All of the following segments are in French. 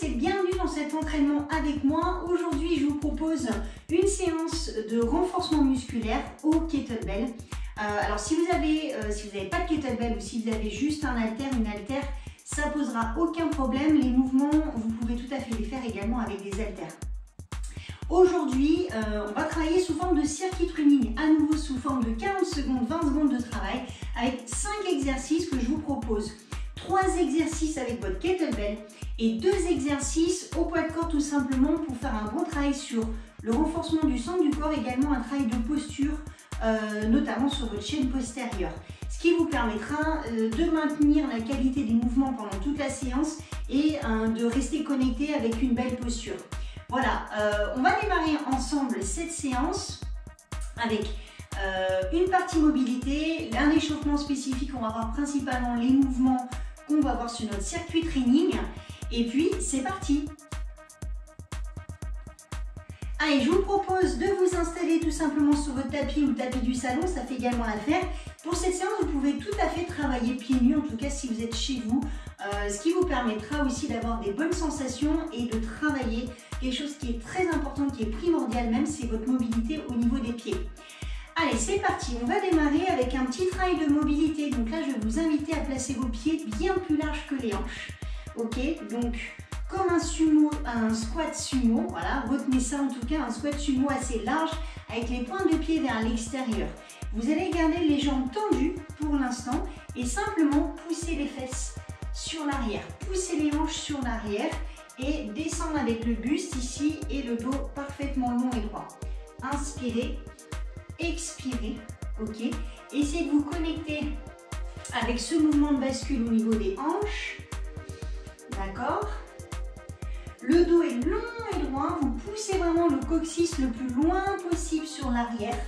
et bienvenue dans cet entraînement avec moi. Aujourd'hui, je vous propose une séance de renforcement musculaire au kettlebell. Alors si vous n'avez pas de kettlebell ou si vous avez juste un haltère, une haltère, ça posera aucun problème. Les mouvements, vous pouvez tout à fait les faire également avec des haltères. Aujourd'hui, on va travailler sous forme de circuit training, à nouveau sous forme de 40 secondes, 20 secondes de travail, avec 5 exercices que je vous propose. 3 exercices avec votre kettlebell et 2 exercices au poids de corps tout simplement pour faire un bon travail sur le renforcement du centre du corps, également un travail de posture, notamment sur votre chaîne postérieure. Ce qui vous permettra de maintenir la qualité des mouvements pendant toute la séance et de rester connecté avec une belle posture. Voilà, on va démarrer ensemble cette séance avec une partie mobilité, un échauffement spécifique. On va voir principalement les mouvements qu'on va voir sur notre circuit training. Et puis, c'est parti! Allez, je vous propose de vous installer tout simplement sur votre tapis ou le tapis du salon, ça fait également l'affaire. Pour cette séance, vous pouvez tout à fait travailler pieds nus, en tout cas si vous êtes chez vous, ce qui vous permettra aussi d'avoir des bonnes sensations et de travailler quelque chose qui est très important, qui est primordial même, c'est votre mobilité au niveau des pieds. Allez, c'est parti, on va démarrer avec un petit travail de mobilité. Donc là, je vais vous inviter à placer vos pieds bien plus larges que les hanches. Ok, donc comme un sumo, un squat sumo, voilà, retenez ça en tout cas, un squat sumo assez large avec les pointes de pied vers l'extérieur. Vous allez garder les jambes tendues pour l'instant et simplement pousser les fesses sur l'arrière, pousser les hanches sur l'arrière et descendre avec le buste ici et le dos parfaitement long et droit. Inspirez, expirez, ok. Essayez de vous connecter avec ce mouvement de bascule au niveau des hanches, d'accord. Le dos est long et droit, vous poussez vraiment le coccyx le plus loin possible sur l'arrière.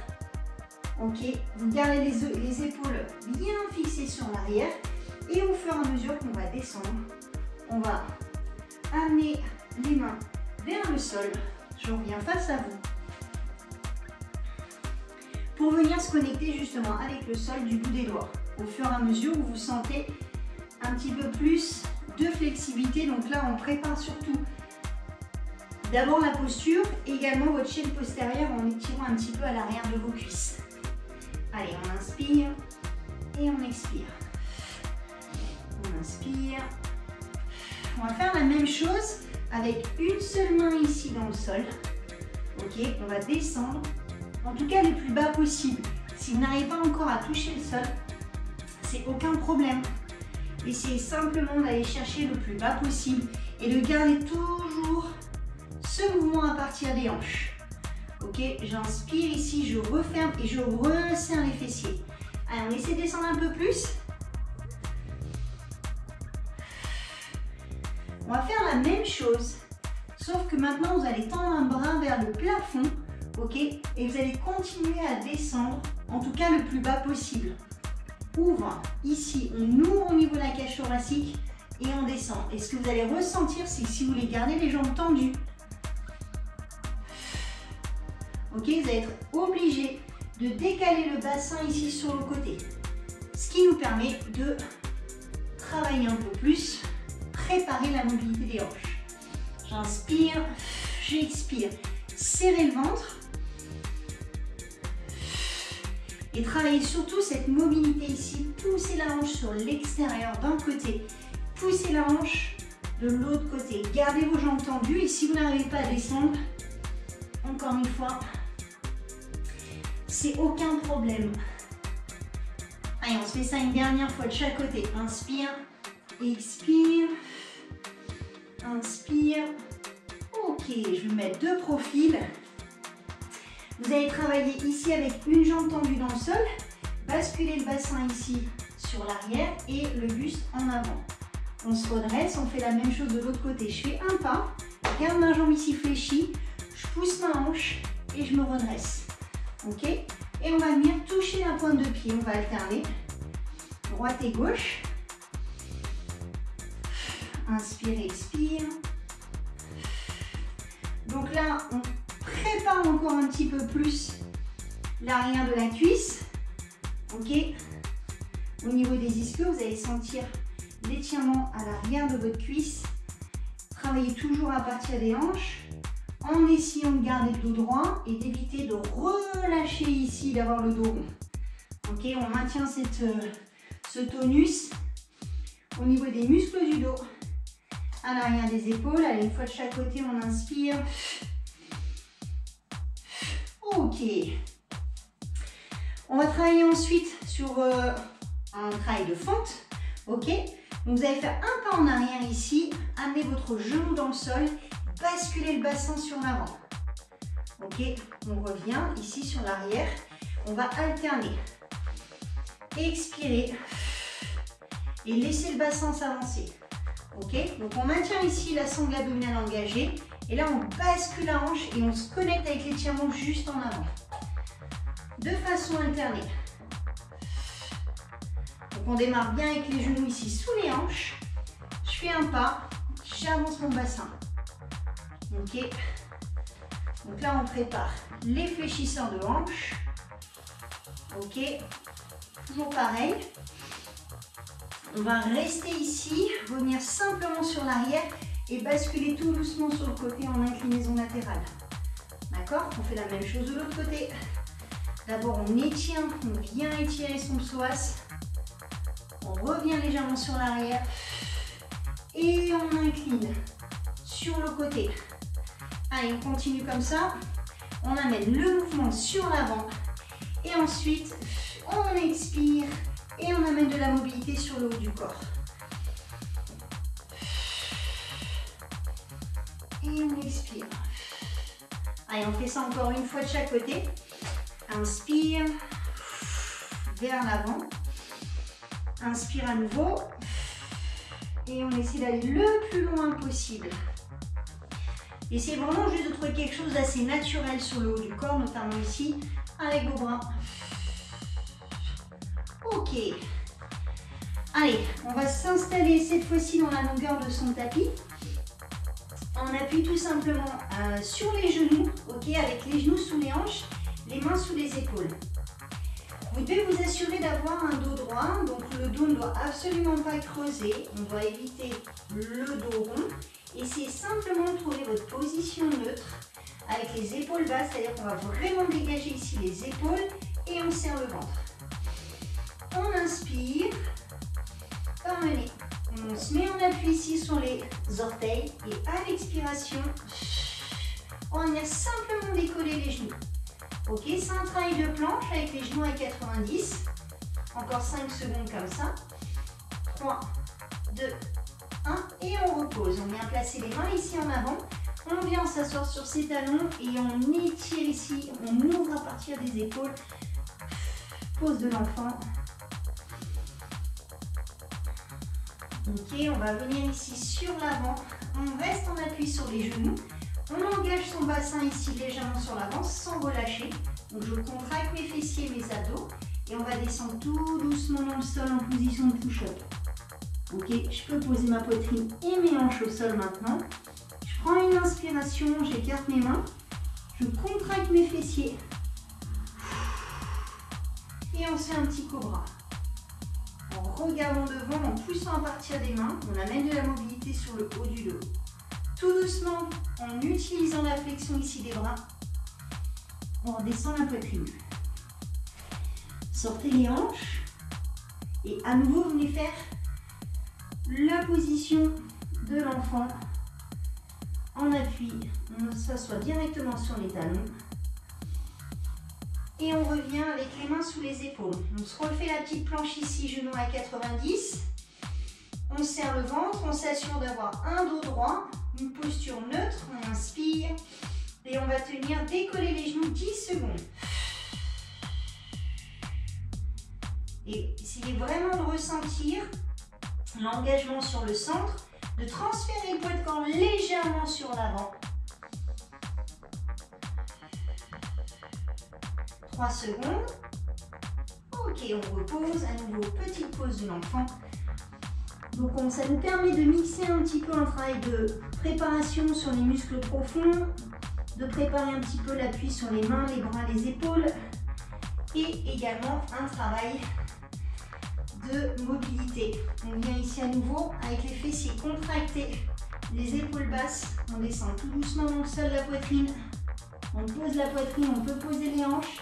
Ok, vous gardez les épaules bien fixées sur l'arrière et au fur et à mesure qu'on va descendre, on va amener les mains vers le sol. Je reviens face à vous pour venir se connecter justement avec le sol du bout des doigts. Au fur et à mesure où vous sentez un petit peu plus de flexibilité, donc là on prépare surtout d'abord la posture, également votre chaîne postérieure en étirant un petit peu à l'arrière de vos cuisses. Allez, on inspire et on expire. On inspire. On va faire la même chose avec une seule main ici dans le sol. Ok, on va descendre, en tout cas le plus bas possible. Si vous n'arrivez pas encore à toucher le sol, c'est aucun problème. Essayez simplement d'aller chercher le plus bas possible et de garder toujours ce mouvement à partir des hanches. Ok, j'inspire ici, je referme et je resserre les fessiers. Allez, on essaie de descendre un peu plus. On va faire la même chose, sauf que maintenant vous allez tendre un bras vers le plafond, ok, et vous allez continuer à descendre, en tout cas le plus bas possible. Ouvre, ici, on ouvre au niveau de la cage thoracique et on descend. Et ce que vous allez ressentir, c'est que si vous voulez garder les jambes tendues, ok, vous allez être obligé de décaler le bassin ici sur le côté. Ce qui nous permet de travailler un peu plus, préparer la mobilité des hanches. J'inspire, j'expire. Serrez le ventre. Et travaillez surtout cette mobilité ici. Poussez la hanche sur l'extérieur d'un côté. Poussez la hanche de l'autre côté. Gardez vos jambes tendues. Et si vous n'arrivez pas à descendre, encore une fois, c'est aucun problème. Allez, on se fait ça une dernière fois de chaque côté. Inspire, expire, inspire. Ok, je vais mettre 2 profils. Vous allez travailler ici avec une jambe tendue dans le sol, basculer le bassin ici sur l'arrière et le buste en avant. On se redresse, on fait la même chose de l'autre côté. Je fais un pas, je garde ma jambe ici fléchie, je pousse ma hanche et je me redresse. Ok, et on va venir toucher la pointe de pied. On va alterner droite et gauche. Inspire, expire. Donc là, on prépare encore un petit peu plus l'arrière de la cuisse. Ok, au niveau des ischios, vous allez sentir l'étirement à l'arrière de votre cuisse. travailler toujours à partir des hanches en essayant de garder le dos droit et d'éviter de relâcher ici, d'avoir le dos rond. Ok, on maintient ce tonus au niveau des muscles du dos, à l'arrière des épaules. Allez, une fois de chaque côté, on inspire. Ok. On va travailler ensuite sur un travail de fente. Ok. Donc vous allez faire un pas en arrière ici, amenez votre genou dans le sol, basculez le bassin sur l'avant. Ok. On revient ici sur l'arrière. On va alterner. Expirez et laissez le bassin s'avancer. Ok. Donc on maintient ici la sangle abdominale engagée. Et là, on bascule la hanche et on se connecte avec l'étirement juste en avant. De façon alternée. Donc on démarre bien avec les genoux ici sous les hanches. Je fais un pas, j'avance mon bassin. Ok. Donc là, on prépare les fléchisseurs de hanches. Ok. Toujours pareil. On va rester ici, revenir simplement sur l'arrière et basculer tout doucement sur le côté en inclinaison latérale. D'accord? On fait la même chose de l'autre côté. D'abord, on étire, on vient étirer son psoas. On revient légèrement sur l'arrière. Et on incline sur le côté. Allez, on continue comme ça. On amène le mouvement sur l'avant. Et ensuite, on expire et on amène de la mobilité sur le haut du corps. Et on expire. Allez, on fait ça encore une fois de chaque côté. Inspire vers l'avant. Inspire à nouveau. Et on essaie d'aller le plus loin possible. Essayez vraiment juste de trouver quelque chose d'assez naturel sur le haut du corps, notamment ici, avec vos bras. Ok. Allez, on va s'installer cette fois-ci dans la longueur de son tapis. On appuie tout simplement sur les genoux, ok, avec les genoux sous les hanches, les mains sous les épaules. Vous devez vous assurer d'avoir un dos droit, donc le dos ne doit absolument pas creuser, on doit éviter le dos rond. Essayez simplement de trouver votre position neutre avec les épaules basses, c'est-à-dire qu'on va vraiment dégager ici les épaules et on serre le ventre. On inspire, par le nez. On se met en appui ici sur les orteils et à l'expiration, on va venir simplement décoller les genoux. Ok, c'est un travail de planche avec les genoux à 90. Encore 5 secondes comme ça. 3, 2, 1 et on repose. On vient placer les mains ici en avant. On vient s'asseoir sur ses talons et on étire ici. On ouvre à partir des épaules. Pose de l'enfant. Ok, on va venir ici sur l'avant. On reste en appui sur les genoux. On engage son bassin ici légèrement sur l'avant sans relâcher. Donc je contracte mes fessiers, mes abdos. Et on va descendre tout doucement dans le sol en position de push-up. Ok, je peux poser ma poitrine et mes hanches au sol maintenant. Je prends une inspiration, j'écarte mes mains. Je contracte mes fessiers. Et on fait un petit cobra. En regardant devant, en poussant à partir des mains, on amène de la mobilité sur le haut du dos. Tout doucement, en utilisant la flexion ici des bras, on redescend la poitrine. Sortez les hanches et à nouveau, venez faire la position de l'enfant en appui. On s'assoit directement sur les talons. Et on revient avec les mains sous les épaules. On se refait la petite planche ici, genoux à 90. On serre le ventre, on s'assure d'avoir un dos droit, une posture neutre. On inspire et on va tenir, décoller les genoux 10 secondes. Et essayez vraiment de ressentir l'engagement sur le centre, de transférer le poids de corps légèrement sur l'avant. 3 secondes. Ok, on repose. À nouveau, petite pause de l'enfant. Donc ça nous permet de mixer un petit peu un travail de préparation sur les muscles profonds, de préparer un petit peu l'appui sur les mains, les bras, les épaules et également un travail de mobilité. On vient ici à nouveau avec les fessiers contractés Les épaules basses, on descend tout doucement dans le sol, la poitrine. On pose la poitrine, on peut poser les hanches.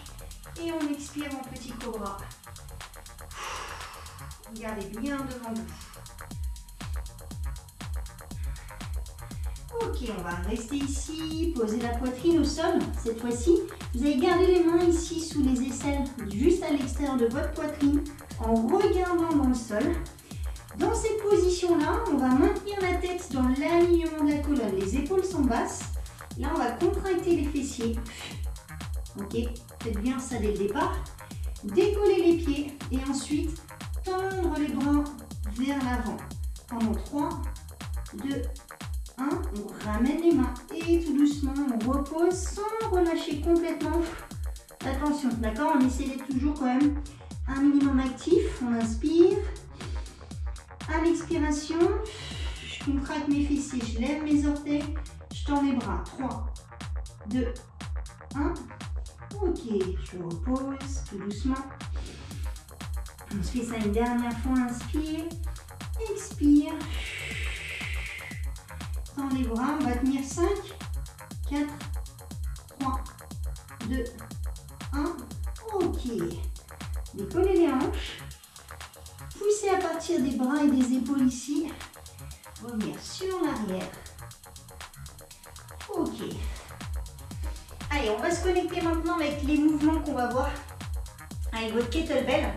Et on expire en petit cobra. Regardez bien devant vous. Ok, on va rester ici, poser la poitrine au sol. Cette fois-ci, vous allez garder les mains ici sous les aisselles, juste à l'extérieur de votre poitrine, en regardant dans le sol. Dans cette position-là, on va maintenir la tête dans l'alignement de la colonne. Les épaules sont basses. Là, on va contracter les fessiers. Ok, faites bien ça dès le départ. Décoller les pieds et ensuite tendre les bras vers l'avant. Pendant 3, 2, 1, on ramène les mains et tout doucement, on repose sans relâcher complètement la tension. D'accord, on essaie d'être toujours quand même un minimum actif. On inspire. À l'expiration, je contracte mes fessiers, je lève mes orteils, je tends les bras. 3, 2, 1. Ok, je repose tout doucement. On se fait ça une dernière fois. Inspire, expire. Tends les bras, on va tenir 5, 4, 3, 2, 1. Ok. Décollez les hanches. Poussez à partir des bras et des épaules ici. Revenir sur l'arrière. Ok. Allez, on va se connecter maintenant avec les mouvements qu'on va voir avec votre kettlebell.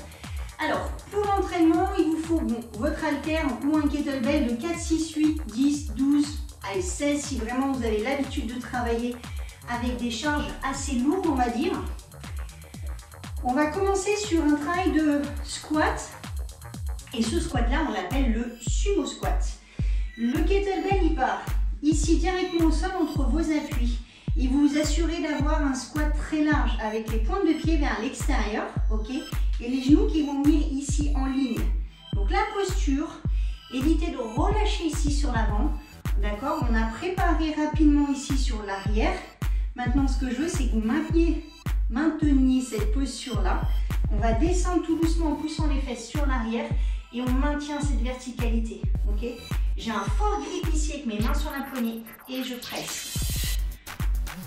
Alors, pour l'entraînement, il vous faut votre haltère ou un kettlebell de 4, 6, 8, 10, 12, allez, 16 si vraiment vous avez l'habitude de travailler avec des charges assez lourdes, on va dire. On va commencer sur un travail de squat. Et ce squat-là, on l'appelle le sumo squat. Le kettlebell, il part ici directement au sol entre vos appuis. Et vous vous assurez d'avoir un squat très large avec les pointes de pied vers l'extérieur, ok, et les genoux qui vont venir ici en ligne. Donc la posture, évitez de relâcher ici sur l'avant, d'accord. On a préparé rapidement ici sur l'arrière. Maintenant, ce que je veux, c'est que vous mainteniez cette posture-là. On va descendre tout doucement en poussant les fesses sur l'arrière et on maintient cette verticalité, ok. J'ai un fort grip ici avec mes mains sur la poignée et je presse.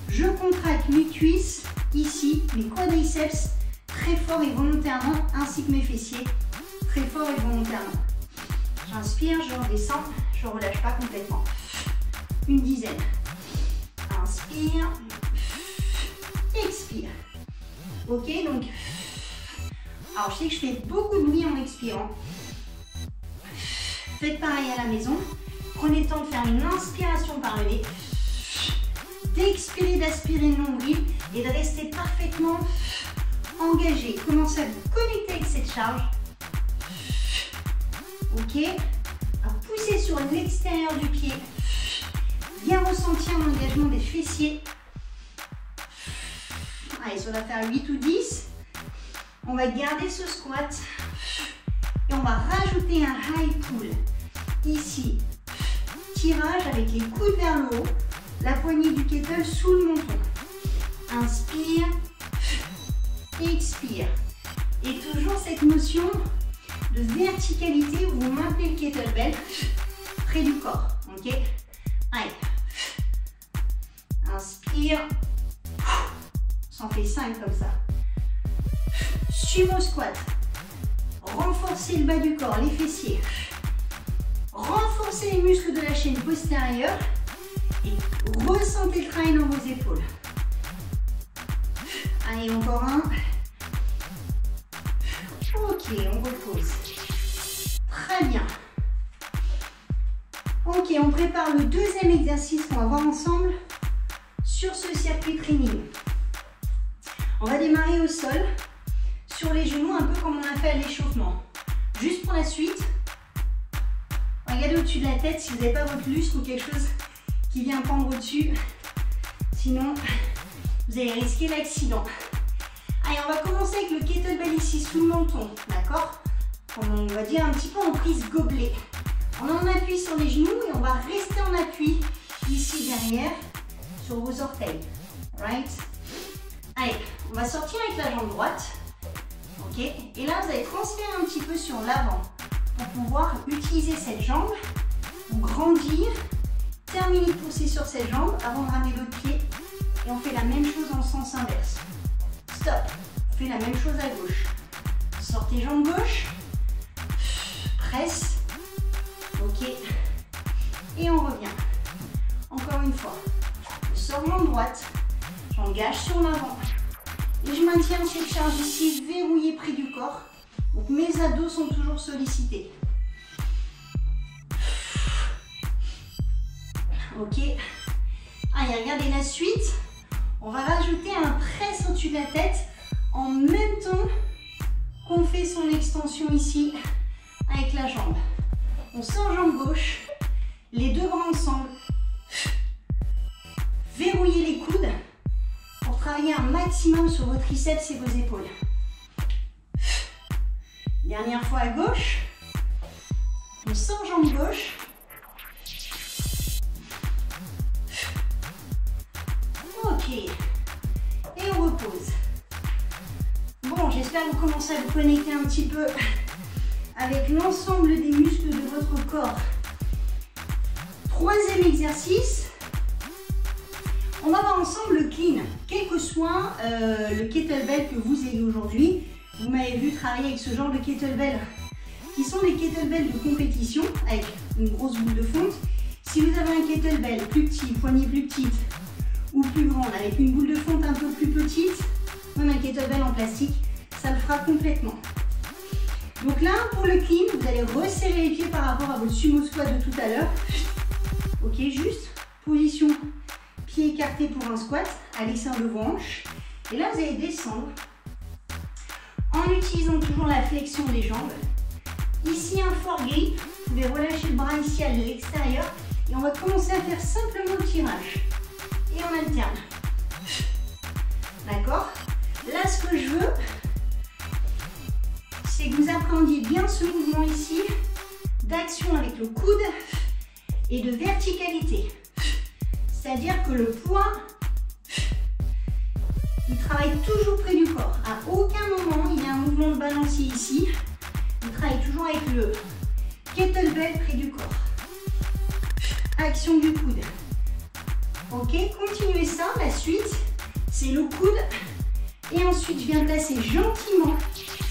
Je contracte mes cuisses, ici, mes quadriceps, très fort et volontairement, ainsi que mes fessiers, très fort et volontairement. J'inspire, je redescends, je ne relâche pas complètement. Une dizaine. Inspire, expire. Ok, donc, alors je sais que je fais beaucoup de bruit en expirant. Faites pareil à la maison. Prenez le temps de faire une inspiration par le nez. D'expirer, d'aspirer le nombril et de rester parfaitement engagé. Commencez à vous connecter avec cette charge. Ok. À pousser sur l'extérieur du pied. Bien ressentir l'engagement des fessiers. Allez, ça va faire 8 ou 10. On va garder ce squat. Et on va rajouter un high pull. Ici, tirage avec les coudes vers le haut. La poignée du kettle sous le menton. Inspire, expire. Et toujours cette notion de verticalité où vous maintenez le kettlebell près du corps. Ok? Allez. Inspire. On s'en fait 5 comme ça. Sumo squat. Renforcez le bas du corps, les fessiers. Renforcez les muscles de la chaîne postérieure. Et ressentez le travail dans vos épaules. Allez, encore un. Ok, on repose. Très bien. Ok, on prépare le deuxième exercice qu'on va voir ensemble sur ce circuit training. On va démarrer au sol, sur les genoux, un peu comme on a fait à l'échauffement. Juste pour la suite, regardez au-dessus de la tête si vous n'avez pas votre lustre ou quelque chose qui vient pendre au-dessus. Sinon, vous allez risquer l'accident. Allez, on va commencer avec le kettlebell ici sous le menton, d'accord? On va dire un petit peu en prise gobelet. On en appuie sur les genoux et on va rester en appui ici derrière sur vos orteils. Right? Allez, on va sortir avec la jambe droite. Ok? Et là, vous allez transférer un petit peu sur l'avant pour pouvoir utiliser cette jambe pour grandir terminez de pousser sur cette jambe avant de ramener l'autre pied. Et on fait la même chose en sens inverse. Stop. On fait la même chose à gauche. Sortez jambe gauche. Presse. Ok. Et on revient. Encore une fois. Je sors jambe droite. J'engage sur l'avant. Et je maintiens cette charge ici verrouillée près du corps. Donc mes abdos sont toujours sollicités. Ok. Allez, regardez la suite. On va rajouter un press au-dessus de la tête en même temps qu'on fait son extension ici avec la jambe. On sort jambe gauche, les deux bras ensemble. Verrouillez les coudes pour travailler un maximum sur vos triceps et vos épaules. Dernière fois à gauche. On sort jambe gauche. Ok. Et on repose. Bon, j'espère que vous commencez à vous connecter un petit peu avec l'ensemble des muscles de votre corps. Troisième exercice. On va voir ensemble le clean. Quel que soit le kettlebell que vous ayez aujourd'hui, vous m'avez vu travailler avec ce genre de kettlebell qui sont des kettlebells de compétition avec une grosse boule de fonte. Si vous avez un kettlebell plus petit, poignée plus petite ou plus grande avec une boule de fonte un peu plus petite, même un kettlebell en plastique, ça le fera complètement. Donc là, pour le clean, vous allez resserrer les pieds par rapport à votre sumo squat de tout à l'heure. Ok, juste position pied écarté pour un squat, à l'extérieur de vos hanches. Et là, vous allez descendre en utilisant toujours la flexion des jambes. Ici, un foregrip. Vous pouvez relâcher le bras ici à l'extérieur. Et on va commencer à faire simplement le tirage. Et on alterne. D'accord? Là, ce que je veux, c'est que vous appréhendiez bien ce mouvement ici d'action avec le coude et de verticalité. C'est-à-dire que le poids, il travaille toujours près du corps. À aucun moment, il y a un mouvement de balancier ici. Il travaille toujours avec le kettlebell près du corps. Action du coude. Ok, continuez ça. La suite, c'est le coude. Et ensuite, je viens placer gentiment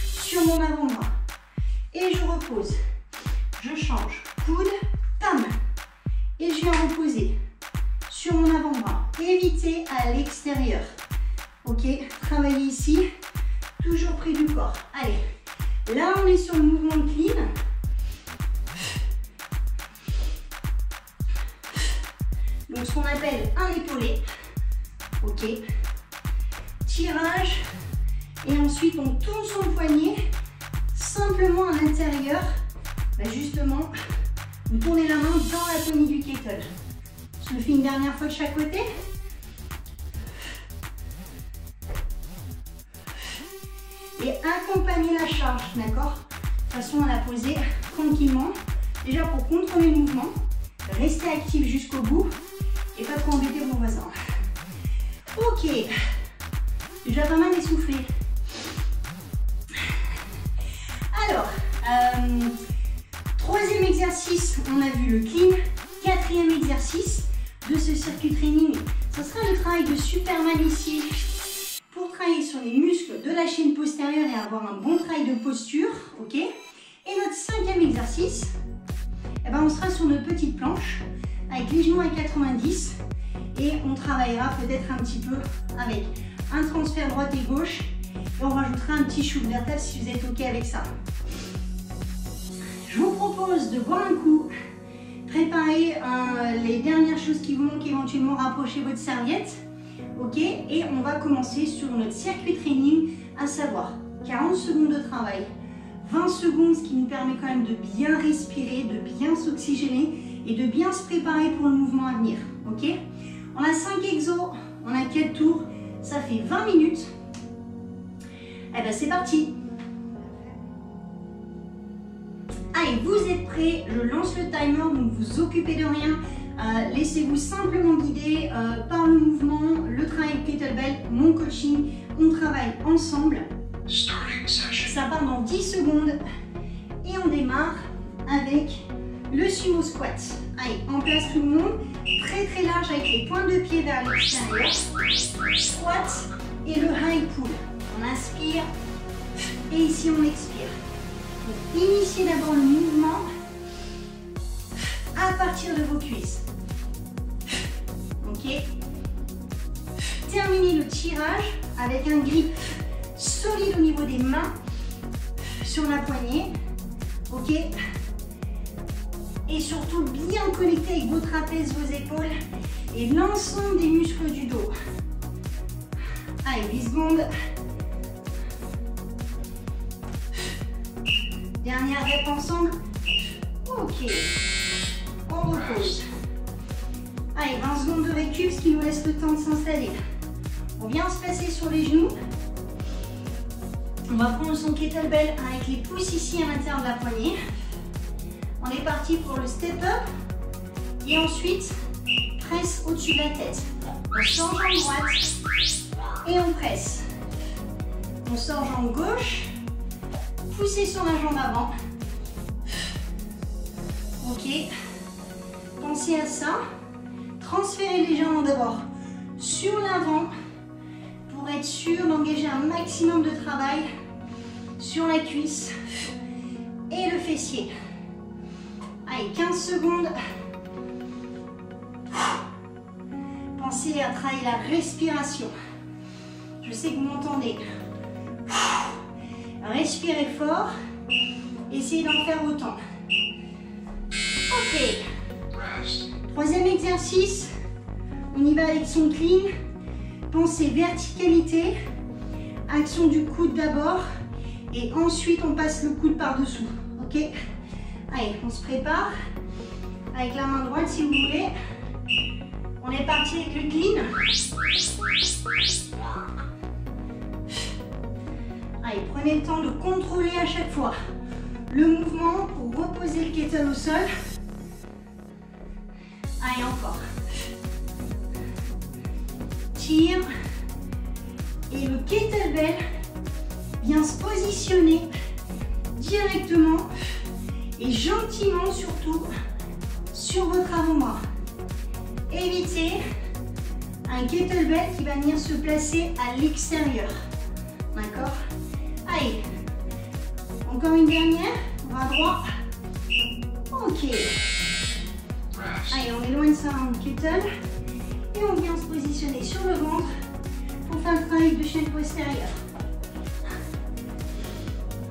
sur mon avant-bras. Et je repose. Je change. Coude, tam. Et je viens reposer sur mon avant-bras. Évitez à l'extérieur. Ok, travaillez ici, toujours près du corps. Allez, là on est sur le mouvement de clean. Donc ce qu'on appelle un épaulé. Ok, tirage. Et ensuite on tourne son poignet simplement à l'intérieur. Bah justement, vous tournez la main dans la tenue du kettle. Je le fais une dernière fois de chaque côté. Et accompagnez la charge, d'accord? De façon à la poser tranquillement. Déjà pour contrôler le mouvement, restez actif jusqu'au bout et pas trop embêter vos voisins. Ok, déjà pas mal essoufflé. Alors, troisième exercice, on a vu le clean. Quatrième exercice de ce circuit training, ce sera le travail de Superman ici pour travailler sur les muscles de la chaîne postérieure et avoir un bon travail de posture. Ok. Et notre cinquième exercice, eh ben, on sera sur notre petite planche avec les genoux à 90 et on travaillera peut-être un petit peu avec un transfert droite et gauche et on rajoutera un petit shoulder tap si vous êtes ok avec ça. Je vous propose de boire un coup. Préparez les dernières choses qui vous manquent, éventuellement rapprochez votre serviette. Ok, et on va commencer sur notre circuit training, à savoir 40 secondes de travail, 20 secondes, ce qui nous permet quand même de bien respirer, de bien s'oxygéner et de bien se préparer pour le mouvement à venir. Ok, on a 5 exos, on a 4 tours, ça fait 20 minutes. Eh ben c'est parti. Allez, vous êtes prêts, je lance le timer, donc vous occupez de rien. Laissez-vous simplement guider par le mouvement, le travail kettlebell, mon coaching. On travaille ensemble. Ça part dans 10 secondes et on démarre avec le sumo squat. Allez, en place tout le monde. Très très large avec les pointes de pied vers l'extérieur. Squat et le high pull. On inspire et ici on expire. Donc, initiez d'abord le mouvement à partir de vos cuisses. Ok. Terminez le tirage avec un grip solide au niveau des mains sur la poignée. Ok. Et surtout bien connecté avec vos trapèzes, vos épaules et l'ensemble des muscles du dos. Allez, 10 secondes. Dernière rep ensemble. Ok. On repose. Allez, 20 secondes de récup, ce qui nous laisse le temps de s'installer. On vient se placer sur les genoux. On va prendre son kettlebell avec les pouces ici à l'intérieur de la poignée. On est parti pour le step up. Et ensuite, presse au-dessus de la tête. On sort jambe droite et on presse. On sort jambe gauche. Poussez sur la jambe avant. Ok. Pensez à ça. Transférez légèrement d'abord sur l'avant pour être sûr d'engager un maximum de travail sur la cuisse et le fessier. Allez, 15 secondes. Pensez à travailler la respiration. Je sais que vous m'entendez. Respirez fort. Essayez d'en faire autant. Ok. Troisième exercice. On y va avec son clean. Pensez verticalité. Action du coude d'abord. Et ensuite, on passe le coude par-dessous. Ok? Allez, on se prépare. Avec la main droite, si vous voulez. On est parti avec le clean. Allez, prenez le temps de contrôler à chaque fois le mouvement pour reposer le kettle au sol. Allez, encore. Tire. Et le kettlebell vient se positionner directement et gentiment surtout sur votre avant-bras. Évitez un kettlebell qui va venir se placer à l'extérieur. D'accord? Allez. Encore une dernière. Bras droit. Ok. Allez, on éloigne ça en kettle. Et on vient se positionner sur le ventre pour faire le travail de chaîne postérieure.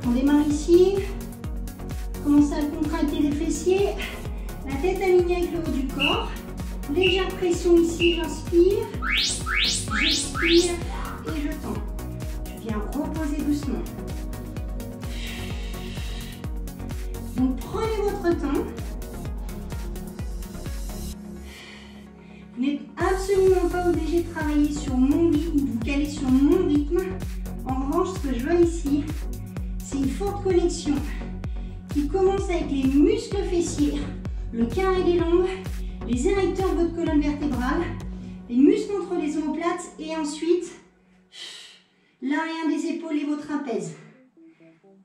On démarre ici. Commencez à contracter les fessiers. La tête alignée avec le haut du corps. Légère pression ici, j'inspire. J'expire et je tends. Je viens reposer doucement. Donc prenez votre temps. Vous n'êtes absolument pas obligé de travailler sur mon rythme, de vous caler sur mon rythme. En revanche, ce que je veux ici, c'est une forte connexion qui commence avec les muscles fessiers, le carré des jambes, les érecteurs de votre colonne vertébrale, les muscles entre les omoplates et ensuite l'arrière des épaules et vos trapèzes.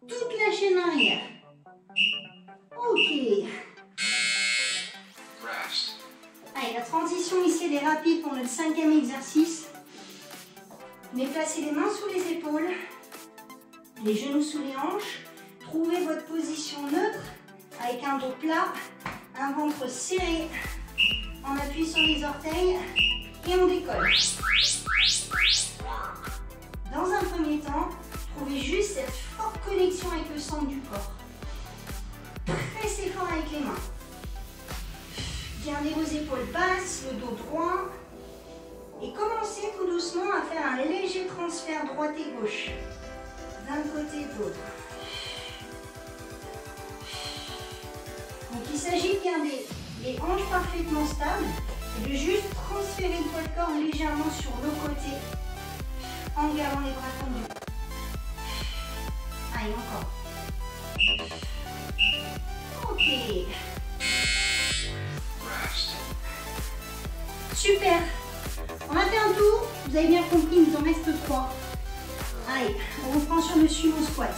Toute la chaîne arrière. Ok. Allez, la transition ici elle est rapide pour notre 5e exercice. Venez placer les mains sous les épaules, les genoux sous les hanches. Trouvez votre position neutre avec un dos plat, un ventre serré. On appuie sur les orteils et on décolle. Dans un premier temps, trouvez juste cette forte connexion avec le centre du corps. Pressez fort avec les mains. Gardez vos épaules basses, le dos droit. Et commencez tout doucement à faire un léger transfert droite et gauche. D'un côté et de l'autre. Donc il s'agit de garder les hanches parfaitement stables et de juste transférer le poids de corps légèrement sur le côté en gardant les bras tendus. Allez, encore. Ok. Super. On a fait un tour. Vous avez bien compris, il nous en reste 3. Allez, on reprend sur le sumo squat.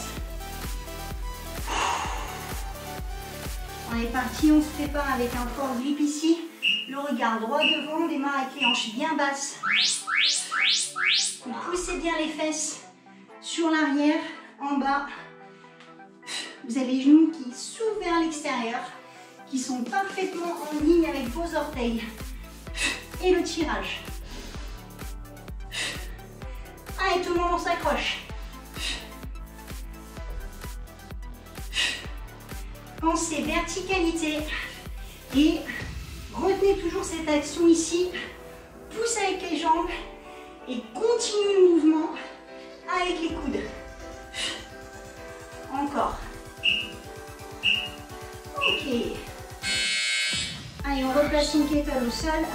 On est parti, on se prépare avec un fort grip ici. Le regard droit devant, on démarre avec les hanches bien basses. Vous poussez bien les fesses sur l'arrière, en bas. Vous avez les genoux qui s'ouvrent vers l'extérieur, qui sont parfaitement en ligne avec vos orteils. Et le tirage. Allez, tout le monde, on s'accroche. Pensez verticalité et retenez toujours cette action ici. Pousse avec les jambes et continue le mouvement avec les coudes. Encore. Ok. Allez, on replace une kettlebell au sol.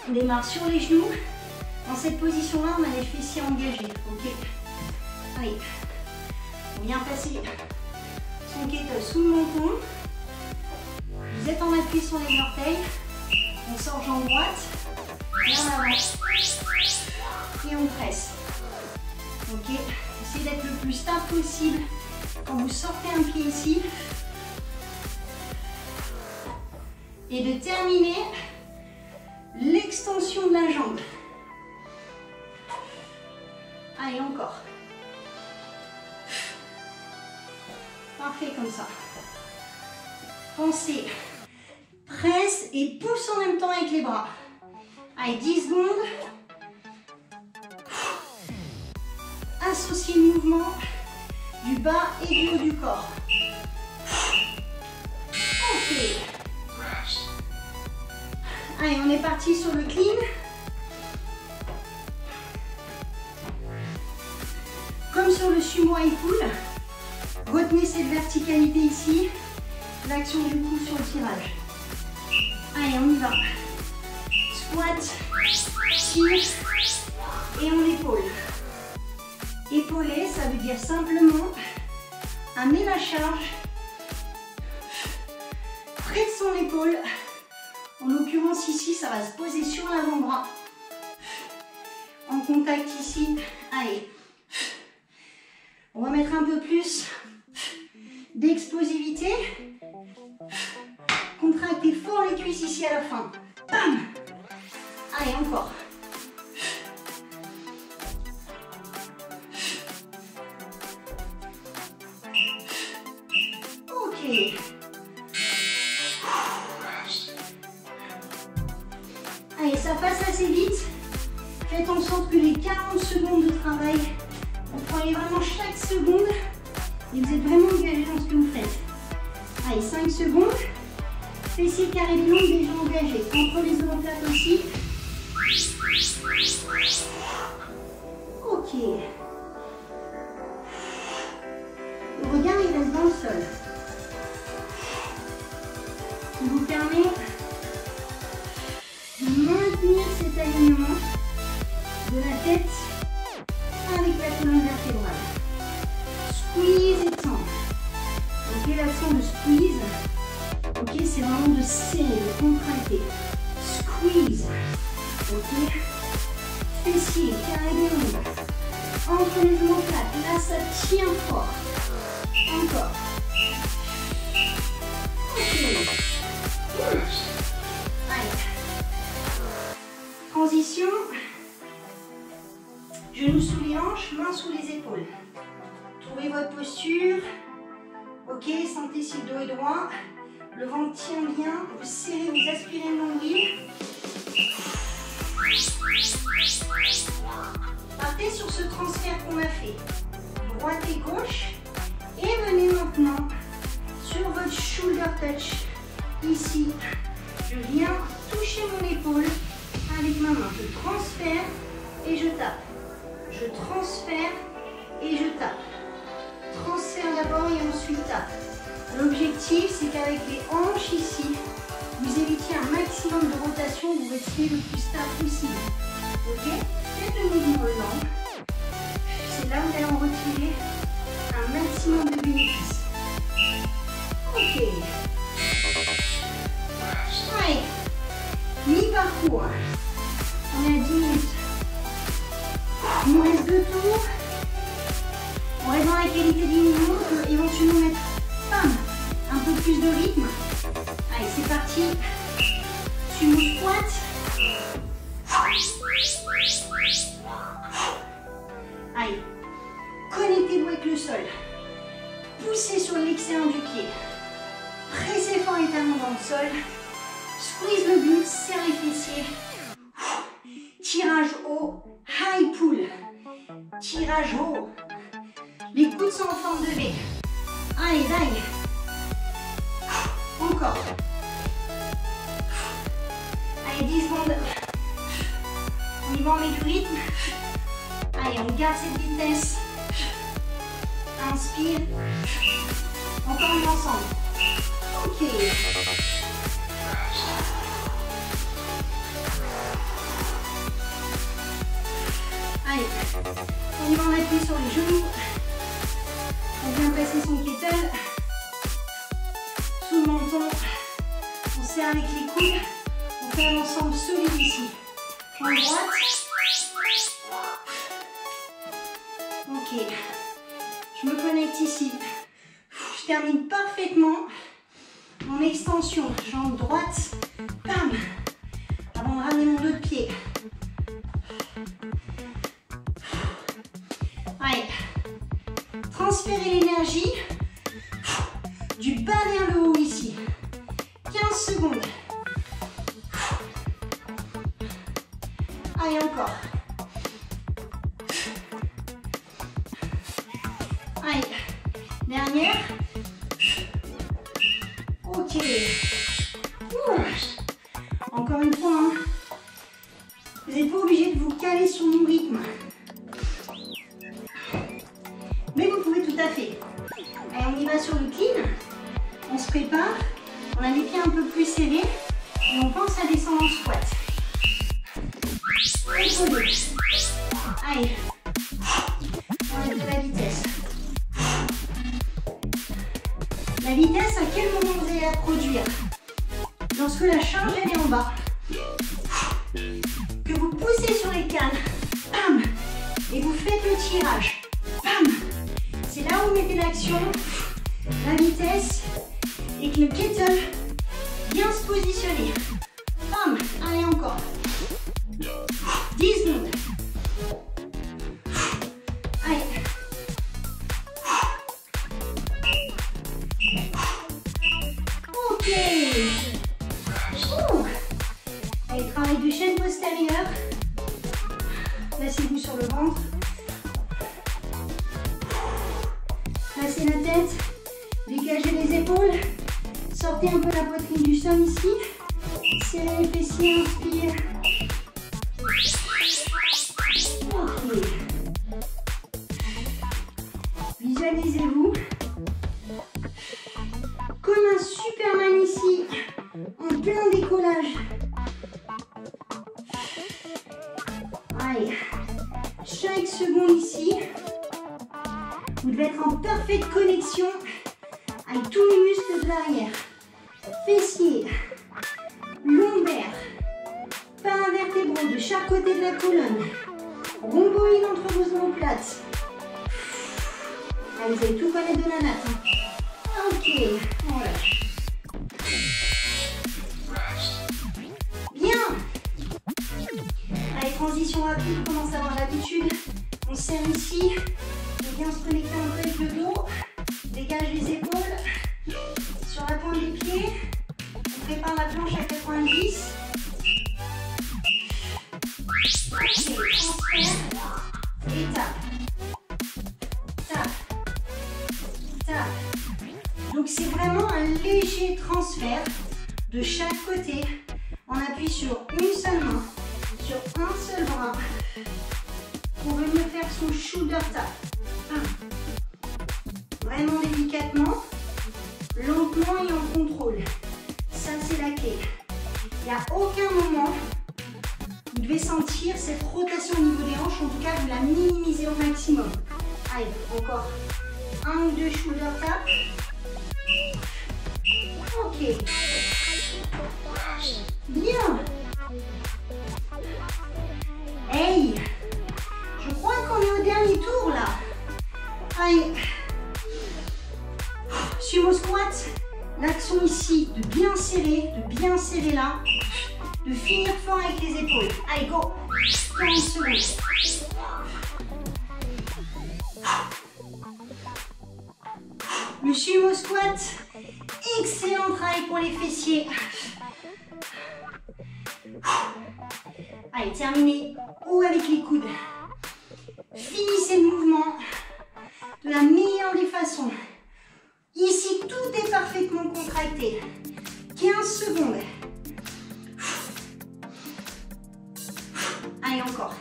On démarre sur les genoux. Dans cette position-là, on a les fessiers engagés. Ok. Allez. On vient passer son kettlebell sous le menton. Vous êtes en appui sur les orteils. On sort jambe droite. Et en avant. Et on presse. Ok. Essayez d'être le plus stable possible quand vous sortez un pied ici. Et de terminer l'extension de la jambe. Allez, encore. Parfait comme ça. Pensez, presse et pousse en même temps avec les bras. Allez, 10 secondes. Associez le mouvement du bas et du haut du corps. Ok. Allez, on est parti sur le clean. Comme sur le sumo high pull, retenez cette verticalité ici, l'action du cou sur le tirage. Allez, on y va. Squat, tire et on épaule. Épauler, ça veut dire simplement amener la charge près de son épaule. En l'occurrence ici, ça va se poser sur l'avant-bras. En contact ici. Allez. On va mettre un peu plus d'explosivité. Contractez fort les cuisses ici à la fin. Bam! Allez, encore. Ok. Allez, ça passe assez vite. Faites en sorte que les 40 secondes de travail, vous prenez vraiment chaque seconde et vous êtes vraiment engagé dans ce que vous faites. Allez, 5 secondes. Fessiers carrés de long, déjà engagés. Entre les omoplates aussi. Ok. Le regard, il reste dans le sol. Ce qui vous permet de maintenir cet alignement de la tête avec la colonne vertébrale. Squeeze et tend. Ok, l'action de squeeze, ok, c'est vraiment de serrer, de contracter. Squeeze, ok. Fessier, carré de long. Entre les omoplates, là ça tient fort. Encore. Ok. Allez. Transition. Genoux sous les hanches, mains sous les épaules. Trouvez votre posture. Ok, sentez si le dos est droit. Le ventre tient bien. Vous serrez, vous aspirez le nombril. Partez sur ce transfert qu'on a fait. Droite et gauche. Et venez maintenant sur votre shoulder touch. Ici, je viens toucher mon épaule avec ma main. Je transfère et je tape. Je transfère et je tape. Transfert d'abord et ensuite tape. L'objectif, c'est qu'avec les hanches ici, vous évitiez un maximum de rotation, vous restiez le plus stable possible. Ok? Faites le mouvement lent. C'est là où nous allons retirer un maximum de bénéfices. Ok. Allez. Mi-parcours. On est à 10 minutes. Il nous reste 2 tours. On reste dans la qualité du mouvement. On peut éventuellement mettre un peu plus de rythme. Allez, c'est parti. Sumo squat. Allez, connectez-vous avec le sol. Poussez sur l'extérieur du pied. Pressez fort les talons dans le sol. Squeeze le glute, serre les fessiers. Tirage haut, high pull. Tirage haut. Les coudes sont en forme de V. Allez, vague. Encore. Allez, 10 secondes. On y va, on met du rythme. Allez, on garde cette vitesse. Inspire. Encore une ensemble. Ok. Allez, on y va, on appuie sur les genoux. On vient placer son kettle. Sous le menton. On serre avec les coudes. On fait un ensemble solide ici. En droite. Ok. Je me connecte ici. Je termine parfaitement mon extension. Jambe droite. Bam. Avant de ramener mon autre pied. Allez. Transférez l'énergie du bas vers le haut ici. 15 secondes. Allez, encore. Allez, dernière. Ok. Encore une fois, hein. Vous n'êtes pas obligé de vous caler sur mon rythme. Mais vous pouvez tout à fait. Allez, on y va sur le clean. On se prépare. On a les pieds un peu plus serrés. Et on pense à descendre en squat. Allez. On a de la vitesse. La vitesse, à quel moment vous allez la produire? Lorsque la charge elle est en bas. Que vous poussez sur les cannes. Bam. Et vous faites le tirage. Bam. C'est là où vous mettez l'action, la vitesse, et que le kettle vient se positionner. Bam. Allez, encore. 10 secondes. Allez. Ok. Allez, travail du chaîne postérieure. Placez-vous sur le ventre. Placez la tête. Dégagez les épaules. Sortez un peu la poitrine du sol ici. Serrez les fessiers, inspire. Ok. Visualisez-vous comme un Superman ici, en plein décollage. Allez, chaque seconde ici, vous devez être en parfaite connexion avec tous les muscles de l'arrière. Fessiers, lombaires, pas vertébraux de chaque côté de la colonne. Rhomboïde entre vos omoplates. Allez, vous allez tout connaître de la natte. Hein. Ok, on relâche. Bien. Allez, transition rapide, on commence à avoir l'habitude. On serre ici. On vient se connecter un peu avec le dos. Dégage les épaules. Sur la pointe des pieds. On prépare la planche à 90. Ok, transfert. Et tape. Tape. Tape. Donc c'est vraiment un léger transfert de chaque côté. On appuie sur une seule main, sur un seul bras, pour venir faire son shoulder tap. Vraiment délicatement, lentement et en contrôle. Ça c'est la clé. Il n'y a aucun moment vous devez sentir cette rotation au niveau des hanches, en tout cas vous la minimisez au maximum. Allez, encore un ou deux shoulder tap. Ok. Bien. Hey, je crois qu'on est au dernier tour là. Allez. Sumo squat. L'action ici, de bien serrer là, de finir fort avec les épaules. Allez, go. 15 secondes. Le sumo squat, excellent travail pour les fessiers. Allez, terminez ou avec les coudes. Finissez le mouvement de la meilleure des façons. Ici, tout est parfaitement contracté. 15 secondes. Allez, encore.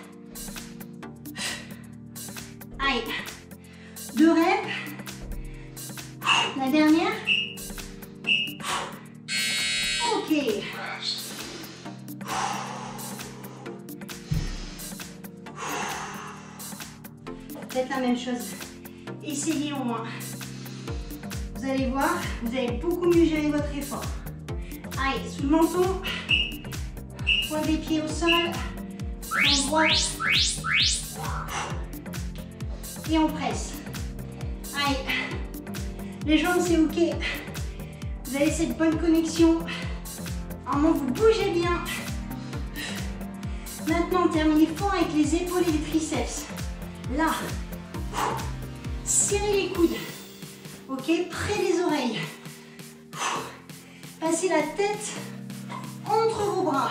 Allez. 2 reps. La dernière. Ok. Faites la même chose. Essayez au moins. Vous allez voir, vous allez beaucoup mieux gérer votre effort. Allez, sous le menton. Poids des pieds au sol. En droite. Et on presse. Allez. Les jambes, c'est ok. Vous avez cette bonne connexion. En moment, vous bougez bien. Maintenant, terminez fort avec les épaules et les triceps. Là. Serrez les coudes. Ok, près des oreilles. Passez la tête entre vos bras.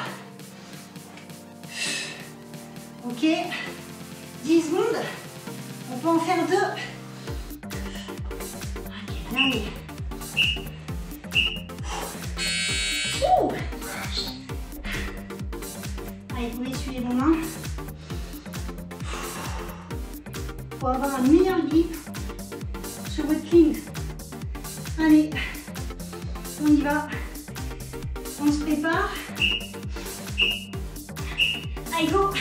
Ok. 10 secondes. On peut en faire 2. Allez. Allez, vous pouvez suivre vos mains. Pour avoir un meilleur grip sur votre clean. Allez, on y va. On se prépare. Allez, go.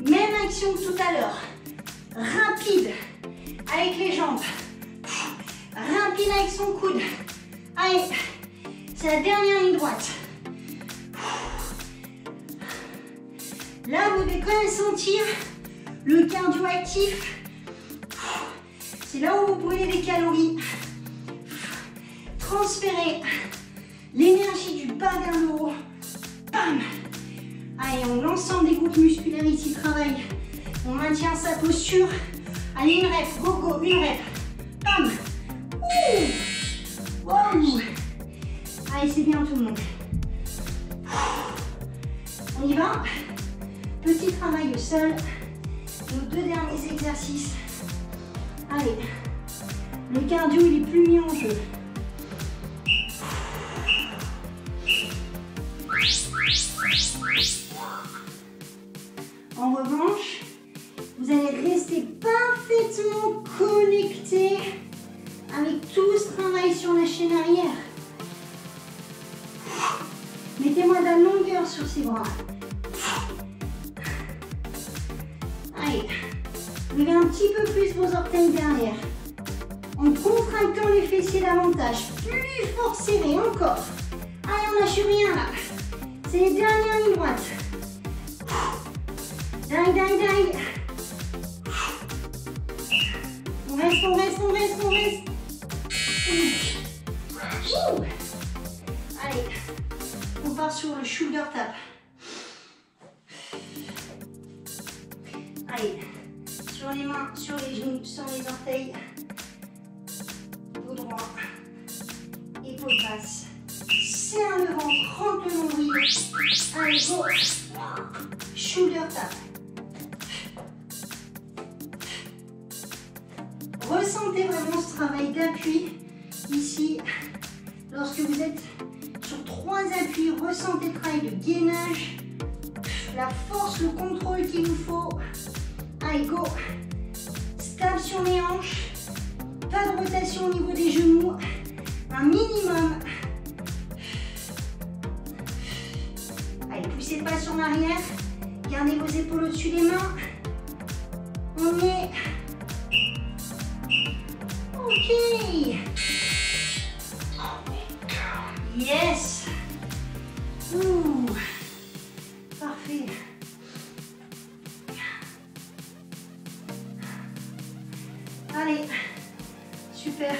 Même action que tout à l'heure. Rapide avec les jambes. Rapide avec son coude. Allez, c'est la dernière ligne droite. Là, vous devez quand même sentir le cardio actif. C'est là où vous brûlez des calories. Transférez l'énergie du bas vers le haut. Bam. Allez, l'ensemble des groupes musculaires ici travaillent. On maintient sa posture. Allez, une rep. Go, go, une rep. Bam. Ouh. Wow. Allez, c'est bien tout le monde. On y va. Petit travail au sol. Nos 2 derniers exercices. Allez. Le cardio, il est plus mis en jeu. En revanche, vous allez rester parfaitement connecté avec tout ce travail sur la chaîne arrière. Mettez-moi de la longueur sur ces bras. Allez, levez un petit peu plus vos orteils derrière. En contractant les fessiers davantage. Plus fort serré, encore. Allez, on lâche rien là. C'est les dernières lignes droites. Dingue, dingue, dingue. On reste, on reste, on reste, on reste. Ouh. Allez, on part sur le shoulder tap. Allez, sur les mains, sur les genoux, sur les orteils. Dos droit, épaule basse. Serre le ventre, rentre le nombril. Allez, go. Shoulder tap. Ressentez vraiment ce travail d'appui ici. Lorsque vous êtes sur 3 appuis, ressentez le travail de gainage, la force, le contrôle qu'il vous faut. Allez, go. Stable sur les hanches. Pas de rotation au niveau des genoux. Un minimum. Allez, poussez pas sur l'arrière. Gardez vos épaules au-dessus des mains. On y est. Ok. Yes. Ouh. Parfait. Allez, faire.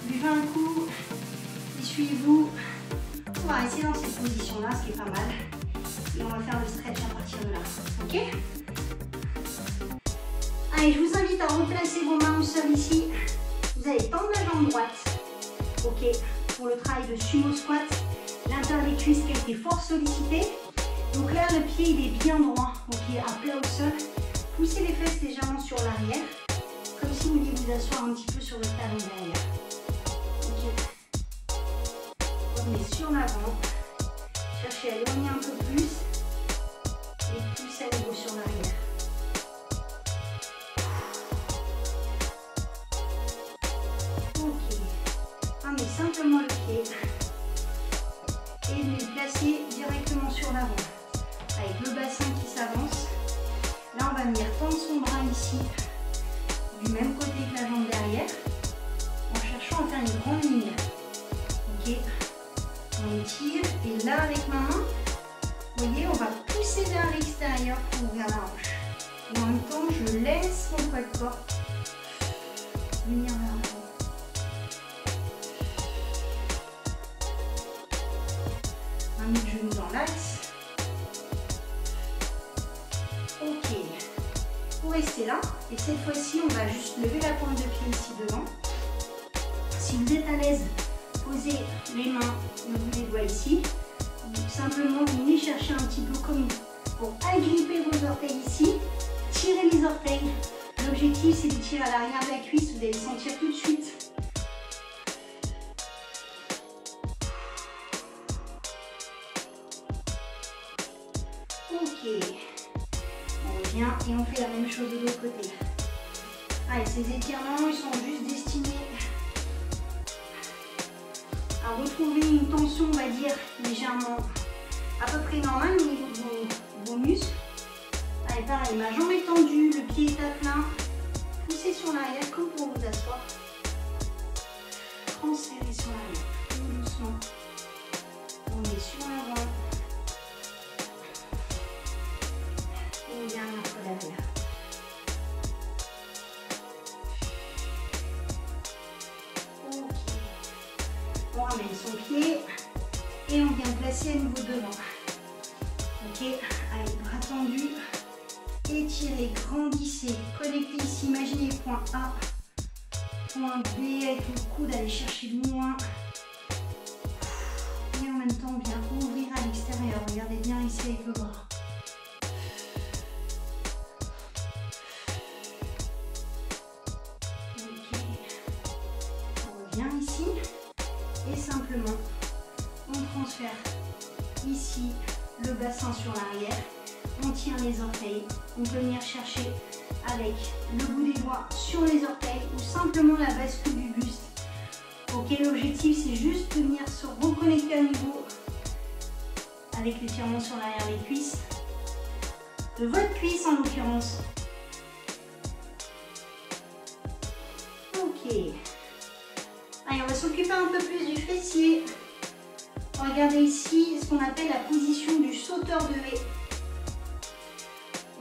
Buvez un coup, essuyez-vous. On va rester dans cette position-là, ce qui est pas mal. Et on va faire le stretch à partir de là. Ok? Allez, je vous invite à replacer vos mains au sol ici. Vous allez tendre la jambe droite. Ok? Pour le travail de sumo squat. L'intérieur des cuisses qui a été fort sollicité. Donc là, le pied il est bien droit. Ok? À plat au sol. Poussez les fesses légèrement sur l'arrière. Comme si vous vouliez vous asseoir un petit peu sur le talon derrière. Ok? Revenez sur l'avant. Cherchez à éloigner un peu plus. Et poussez à nouveau sur l'arrière. Ok. Ramenez simplement le pied. Et venez le placer directement sur l'avant. Avec le bassin qui s'avance. Là, on va venir tendre son bras ici. Du même côté que la jambe derrière. En cherchant à faire une grande ligne. Ok. On étire. Et là, avec ma main, vous voyez, on va pousser vers l'extérieur pour ouvrir la hanche. Et en même temps, je laisse mon poids de corps venir vers l'avant. Un autre genou dans l'axe. Ok. Vous restez là. Et cette fois-ci, on va juste lever la pointe de pied ici devant. Si vous êtes à l'aise, posez les mains, le bout des doigts ici. Simplement, vous venez chercher un petit peu comme pour agripper vos orteils ici. Tirez les orteils. L'objectif, c'est de tirer à l'arrière de la cuisse. Vous allez le sentir tout de suite. Ok. On revient et on fait la même chose de l'autre côté. Allez, ces étirements, ils sont juste destinés à retrouver une tension, on va dire, légèrement à peu près normale au niveau de vos muscles. Allez, pareil, ma jambe est tendue, le pied est à plat. Poussez sur l'arrière comme pour vous asseoir. Transférez sur l'arrière, tout doucement. On est sur l'avant. Et une dernière fois derrière. Ok. On ramène son pied et on vient placer à nouveau devant. Ok, allez, bras tendus. Étirez, grandissez, connectez ici, imaginez point A, point B avec le coude, allez chercher loin. Et en même temps, bien ouvrir à l'extérieur. Regardez bien ici avec le bras. Ok, on revient ici et simplement, on transfère ici le bassin sur l'arrière. On tient les orteils, on peut venir chercher avec le bout des doigts sur les orteils ou simplement la bascule du buste. Ok, l'objectif c'est juste de venir se reconnecter à nouveau avec l'étirement sur l'arrière des cuisses, de votre cuisse en l'occurrence. Ok, allez, on va s'occuper un peu plus du fessier. Regardez ici ce qu'on appelle la position du sauteur de haie.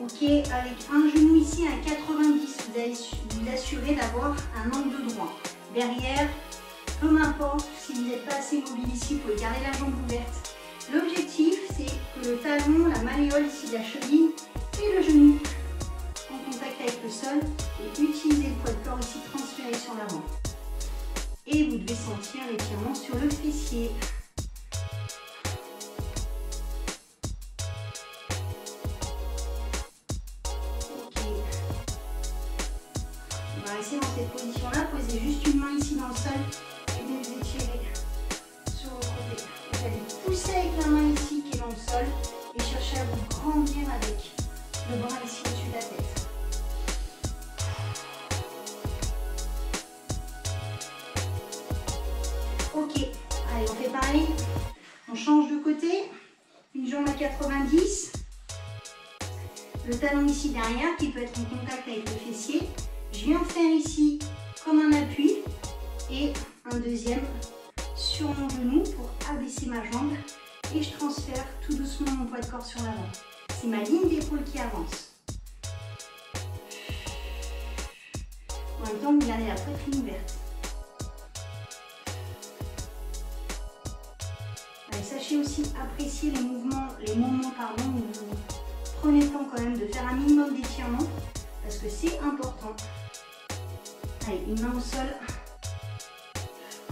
Ok, avec un genou ici à 90, vous allez vous assurer d'avoir un angle droit. Derrière, peu m'importe, si vous n'êtes pas assez mobile ici, vous pouvez garder la jambe ouverte. L'objectif, c'est que le talon, la malléole ici de la cheville et le genou en contact avec le sol et utilisez le poids de corps ici transféré sur l'avant. Et vous devez sentir l'étirement sur le fessier. Restez dans cette position-là, posez juste une main ici dans le sol et vous étirez sur le côté. Vous allez pousser avec la main ici qui est dans le sol et chercher à vous grandir avec le bras ici au-dessus de la tête. Ok, allez, on fait pareil. On change de côté. Une jambe à 90. Le talon ici derrière qui peut être en contact avec le fessier. Je viens faire ici comme un appui et un deuxième sur mon genou pour abaisser ma jambe et je transfère tout doucement mon poids de corps sur l'avant. C'est ma ligne d'épaule qui avance. même temps, vous gardez la poitrine ouverte. Allez, sachez aussi apprécier les moments où vous prenez le temps quand même de faire un minimum d'étirement parce que c'est important. Allez, une main au sol.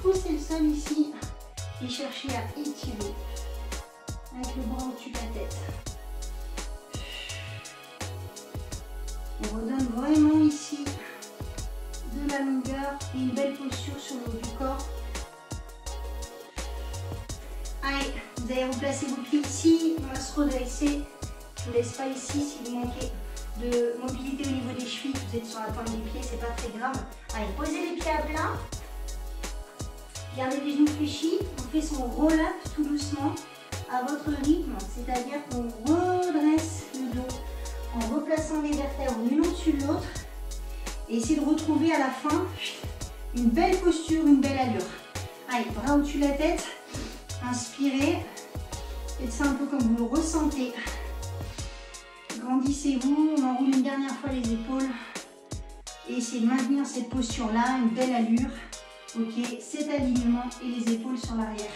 Poussez le sol ici et cherchez à étirer avec le bras au-dessus de la tête. On redonne vraiment ici de la longueur et une belle posture sur le haut du corps. Allez, vous allez replacer vos pieds ici, on va se redresser. Je ne vous laisse pas ici si vous manquez de mobilité au niveau des chevilles, vous êtes sur la pointe des pieds, c'est pas très grave. Allez, posez les pieds à plat. Gardez les genoux fléchis, on fait son roll-up tout doucement à votre rythme, c'est-à-dire qu'on redresse le dos en replaçant les vertèbres l'une au-dessus de l'autre et essayez de retrouver à la fin une belle posture, une belle allure. Allez, bras au-dessus de la tête, inspirez, faites ça un peu comme vous le ressentez. Grandissez-vous, on enroule une dernière fois les épaules et essayez de maintenir cette posture-là, une belle allure. Ok, cet alignement et les épaules sur l'arrière.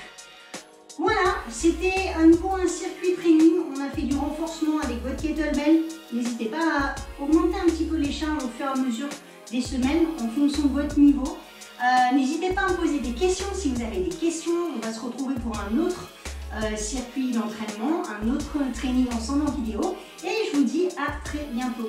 Voilà, c'était à nouveau un circuit training. On a fait du renforcement avec votre kettlebell. N'hésitez pas à augmenter un petit peu les charges au fur et à mesure des semaines en fonction de votre niveau. N'hésitez pas à me poser des questions si vous avez des questions. On va se retrouver pour un autre circuit d'entraînement, un autre training ensemble en vidéo. Et je vous dis à très bientôt.